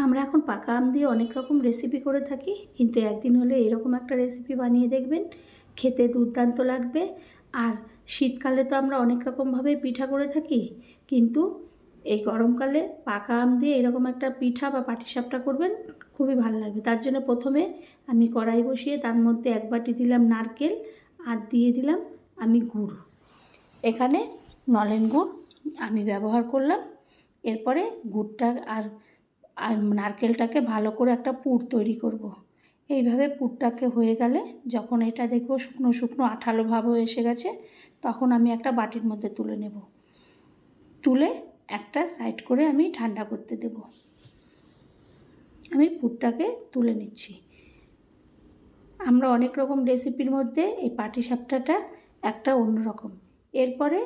আমরা এখন পাকা আম দিয়ে অনেক রকম রেসিপি করে থাকি, কিন্তু একদিন হলে এরকম একটা রেসিপি বানিয়ে দেখবেন, খেতে দুর্দান্ত লাগবে। আর শীতকালে তো আমরা অনেক রকমভাবে পিঠা করে থাকি, কিন্তু এই গরমকালে পাকা আম দিয়ে এরকম একটা পিঠা বা পাটিসাপটা করবেন, খুবই ভালো লাগবে। তার জন্য প্রথমে আমি কড়াই বসিয়ে তার মধ্যে 1 বাটি দিলাম নারকেল আর দিয়ে দিলাম আমি গুড়। এখানে নলেন গুড় আমি ব্যবহার করলাম। এরপরে গুড়টা আর নারকেলটাকে ভালো করে একটা পুর তৈরি করব। এইভাবে পুরটাকে হয়ে গেলে যখন এটা দেখব শুকনো শুকনো আঠালো ভাব হয়ে এসে গেছে, তখন আমি একটা বাটির মধ্যে তুলে নেব। তুলে একটা সাইড করে আমি ঠান্ডা করতে দেব। আমি পুরটাকে তুলে নিচ্ছি। আমরা অনেক রকম রেসিপির মধ্যে এই পাটিসাপটাটা একটা অন্যরকম। এরপরে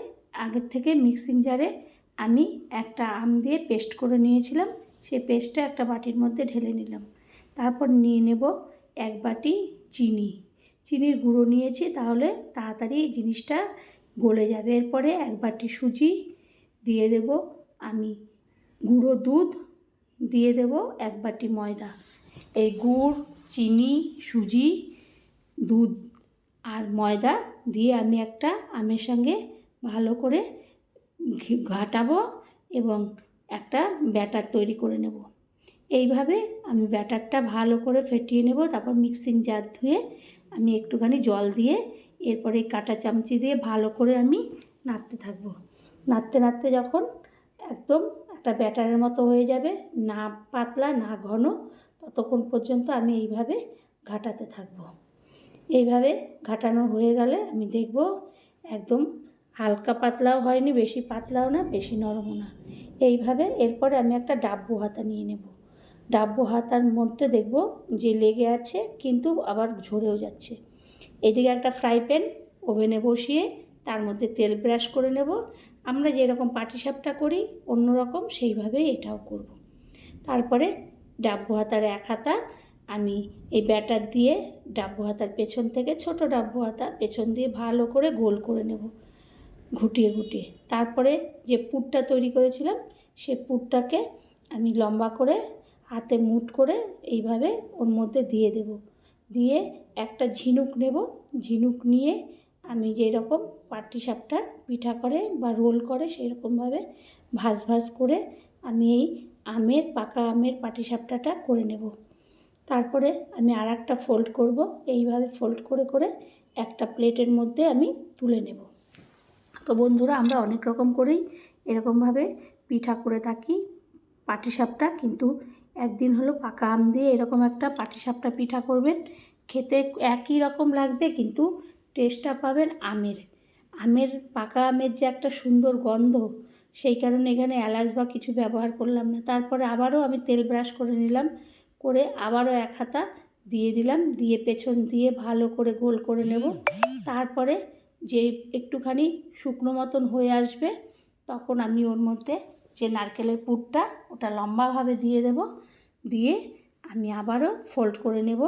আগের থেকে মিক্সিং জারে আমি একটা আম দিয়ে পেস্ট করে নিয়েছিলাম, সেই পেস্টটা একটা বাটির মধ্যে ঢেলে নিলাম। তারপর নিয়ে নেব 1 বাটি চিনি। চিনির গুঁড়ো নিয়েছি, তাহলে তাড়াতাড়ি এই জিনিসটা গলে যাবে। এরপরে 1 বাটি সুজি দিয়ে দেব আমি, গুঁড়ো দুধ দিয়ে দেব 1 বাটি ময়দা। এই গুড়, চিনি, সুজি, দুধ আর ময়দা দিয়ে আমি একটা আমের সঙ্গে ভালো করে ঘাটাবো এবং একটা ব্যাটার তৈরি করে নেব। এইভাবে আমি ব্যাটারটা ভালো করে ফেটিয়ে নেব। তারপর মিক্সিং জার ধুয়ে আমি একটুখানি জল দিয়ে এরপরে কাঁটা চামচি দিয়ে ভালো করে আমি নাড়তে থাকবো। নাড়তে নাড়তে যখন একদম একটা ব্যাটারের মতো হয়ে যাবে, না পাতলা না ঘন, ততক্ষণ পর্যন্ত আমি এইভাবে ঘাটাতে থাকবো। এইভাবে ঘাটানো হয়ে গেলে আমি দেখব একদম হালকা পাতলাও হয়নি, বেশি পাতলাও না, বেশি নরমও না। এইভাবে এরপরে আমি একটা ডাব্বু হাতা নিয়ে নেব। ডাব্বু হাতার মধ্যে দেখব যে লেগে আছে, কিন্তু আবার ঝরেও যাচ্ছে। এদিকে একটা ফ্রাই প্যান ওভেনে বসিয়ে তার মধ্যে তেল ব্রাশ করে নেব। আমরা যেরকম পাটিসাপটা করি অন্যরকম সেইভাবেই এটাও করব। তারপরে ডাব্বু হাতার 1 হাতা আমি এই ব্যাটার দিয়ে ডাব্বু হাতার পেছন থেকে, ছোট ডাব্বু হাতা পেছন দিয়ে ভালো করে গোল করে নেব, ঘুটিয়ে ঘুটিয়ে। তারপরে যে পুরটা তৈরি করেছিলাম সেই পুরটাকে আমি লম্বা করে হাতে মুঠ করে এইভাবে ওর মধ্যে দিয়ে দেব। দিয়ে একটা ঝিনুক নেব। ঝিনুক নিয়ে আমি যেরকম পাটিসাপটার পিঠা করে বা রোল করে সেই রকমভাবে ভাঁজ ভাঁজ করে আমি এই পাকা আমের পাটিসাপটাটা করে নেব। তারপরে আমি আরেকটা ফোল্ড করব। এইভাবে ফোল্ড করে করে একটা প্লেটের মধ্যে আমি তুলে নেব। তো বন্ধুরা, আমরা অনেক রকম করেই এরকমভাবে পিঠা করে থাকি পাটিসাপটা, কিন্তু একদিন হলো পাকা আম দিয়ে এরকম একটা পাটিসাপটা পিঠা করবেন। খেতে একই রকম লাগবে, কিন্তু টেস্টটা পাবেন আমের পাকা আমের যে একটা সুন্দর গন্ধ, সেই কারণে এখানে এলাচ বা কিছু ব্যবহার করলাম না। তারপরে আবারও আমি তেল ব্রাশ করে নিলাম, করে আবারও 1 হাতা দিয়ে দিলাম, দিয়ে পেছন দিয়ে ভালো করে গোল করে নেব। তারপরে যে একটুখানি শুকনো মতন হয়ে আসবে, তখন আমি ওর মধ্যে যে নারকেলের পুরটা ওটা লম্বাভাবে দিয়ে দেব। দিয়ে আমি আবারও ফোল্ড করে নেব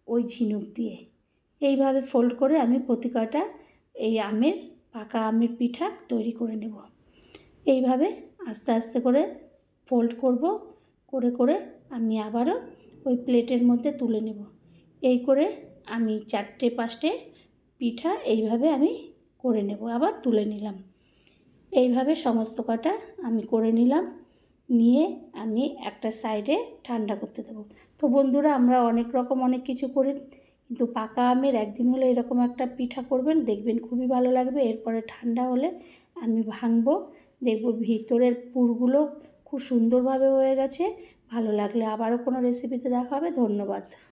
ওই ঝিনুক দিয়ে। এইভাবে ফোল্ড করে আমি প্রতি কয়টা এই পাকা আমের পিঠা তৈরি করে নেব। এইভাবে আস্তে আস্তে করে ফোল্ড করব, করে করে আমি আবারও ওই প্লেটের মধ্যে তুলে নেব। এই করে আমি 4টে-5টে পিঠা এইভাবে আমি করে নেব, আবার তুলে নিলাম। এইভাবে সমস্ত কটা আমি করে নিলাম, নিয়ে আমি একটা সাইডে ঠান্ডা করতে দেবো। তো বন্ধুরা, আমরা অনেক রকম অনেক কিছু করি, কিন্তু পাকা আমের একদিন হলে এরকম একটা পিঠা করবেন, দেখবেন খুবই ভালো লাগবে। এরপরে ঠান্ডা হলে আমি ভাঙবো, দেখব ভিতরের পুরগুলো খুব সুন্দরভাবে হয়ে গেছে। ভালো লাগলে আবারও কোনো রেসিপিতে দেখা হবে। ধন্যবাদ।